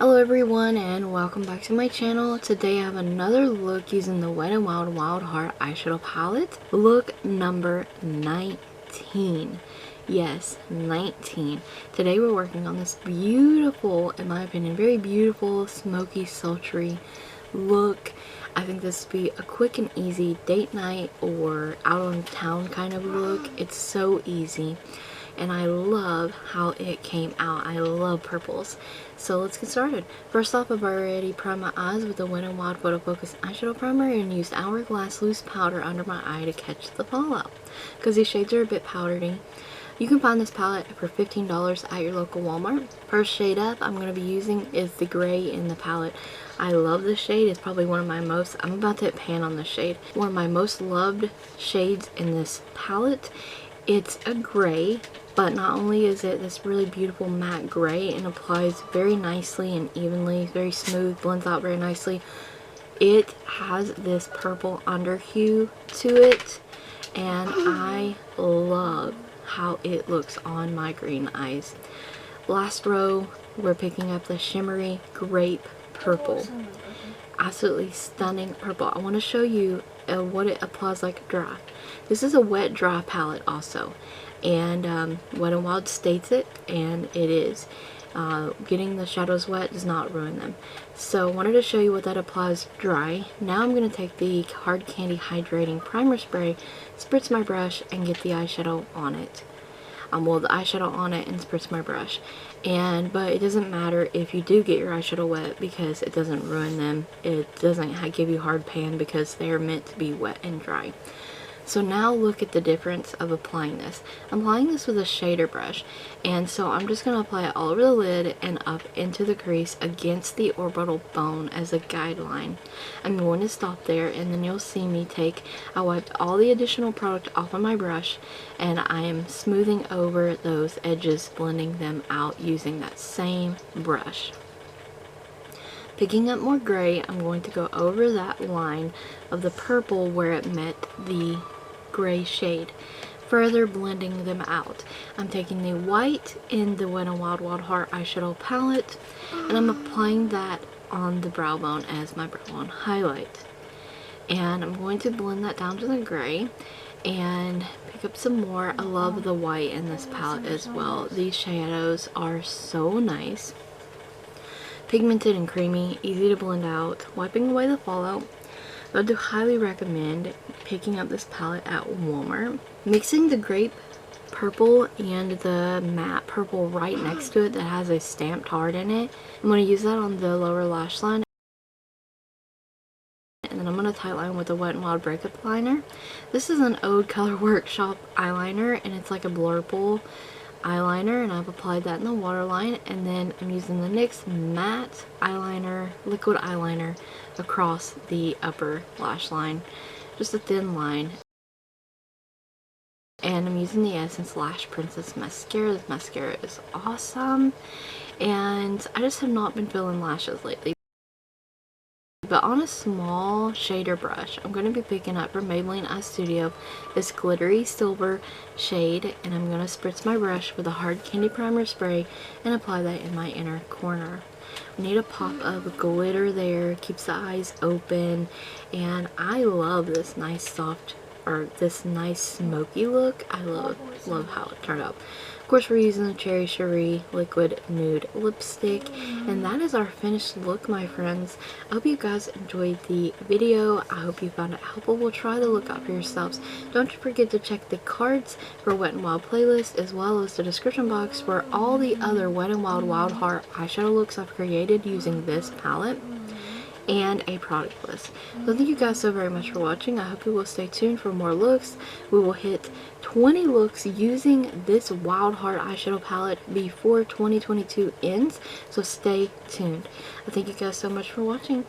Hello everyone and welcome back to my channel. Today I have another look using the Wet n Wild Wild Heart eyeshadow palette. Look number 19. Yes, 19. Today we're working on this beautiful, in my opinion, very beautiful, smoky, sultry look. I think this would be a quick and easy date night or out on town kind of look. It's so easy. And I love how it came out. I love purples. So let's get started. First off, I've already primed my eyes with the Wet n Wild Photo Focus Eyeshadow Primer and used Hourglass loose powder under my eye to catch the fallout, because these shades are a bit powdery. You can find this palette for $15 at your local Walmart. First shade up I'm going to be using is the gray in the palette. I love this shade. It's probably one of my most, I'm about to hit pan on this shade, one of my most loved shades in this palette. It's a gray, but not only is it this really beautiful matte gray and applies very nicely and evenly, very smooth, blends out very nicely, it has this purple under hue to it, and I love how it looks on my green eyes. Last row, we're picking up the shimmery grape purple. Absolutely stunning purple. I want to show you what it applies like dry. This is a wet dry palette also, and Wet n Wild states it, and it is. Getting the shadows wet does not ruin them. So I wanted to show you what that applies dry. Now I'm going to take the Hard Candy Hydrating Primer Spray, spritz my brush, and get the eyeshadow on it. Well, the eyeshadow on it and spritz my brush. But it doesn't matter if you do get your eyeshadow wet, because it doesn't ruin them. It doesn't give you hard pan, because they're meant to be wet and dry. So now look at the difference of applying this. I'm applying this with a shader brush, and so I'm just going to apply it all over the lid and up into the crease against the orbital bone as a guideline. I'm going to stop there, and then you'll see me I wiped all the additional product off of my brush, and I am smoothing over those edges, blending them out using that same brush. Picking up more gray, I'm going to go over that line of the purple where it met the gray shade, further blending them out. I'm taking the white in the Wet n Wild Wild Heart eyeshadow palette, and I'm applying that on the brow bone as my brow bone highlight. And I'm going to blend that down to the gray and pick up some more. I love the white in this palette as well. These shadows are so nice. Pigmented and creamy, easy to blend out, wiping away the fallout. I would highly recommend picking up this palette at Walmart. Mixing the grape purple and the matte purple right next to it that has a stamped heart in it. I'm going to use that on the lower lash line. And then I'm going to tightline with the Wet n Wild BreakUp liner. This is an Ode Color Workshop eyeliner, and it's like a blurple eyeliner, and I've applied that in the waterline, and then I'm using the NYX Matte Eyeliner, liquid eyeliner across the upper lash line, just a thin line. And I'm using the Essence Lash Princess Mascara. This mascara is awesome, and I just have not been filling lashes lately. But on a small shader brush, I'm going to be picking up from Maybelline Eyestudio this glittery silver shade, and I'm going to spritz my brush with a Hard Candy Primer Spray and apply that in my inner corner. I need a pop of glitter there, keeps the eyes open, and I love this nice soft, or this nice smoky look. I love how it turned out. Of course, we're using the Cherry Cherie Liquid Nude Lipstick, and that is our finished look, my friends. I hope you guys enjoyed the video. I hope you found it helpful. We'll try the look out for yourselves. Don't forget to check the cards for Wet n Wild playlist, as well as the description box for all the other Wet n Wild Wild Heart eyeshadow looks I've created using this palette, and a product list. So thank you guys so very much for watching. I hope you will stay tuned for more looks. We will hit 20 looks using this Wild Heart eyeshadow palette before 2022 ends, so stay tuned. I thank you guys so much for watching.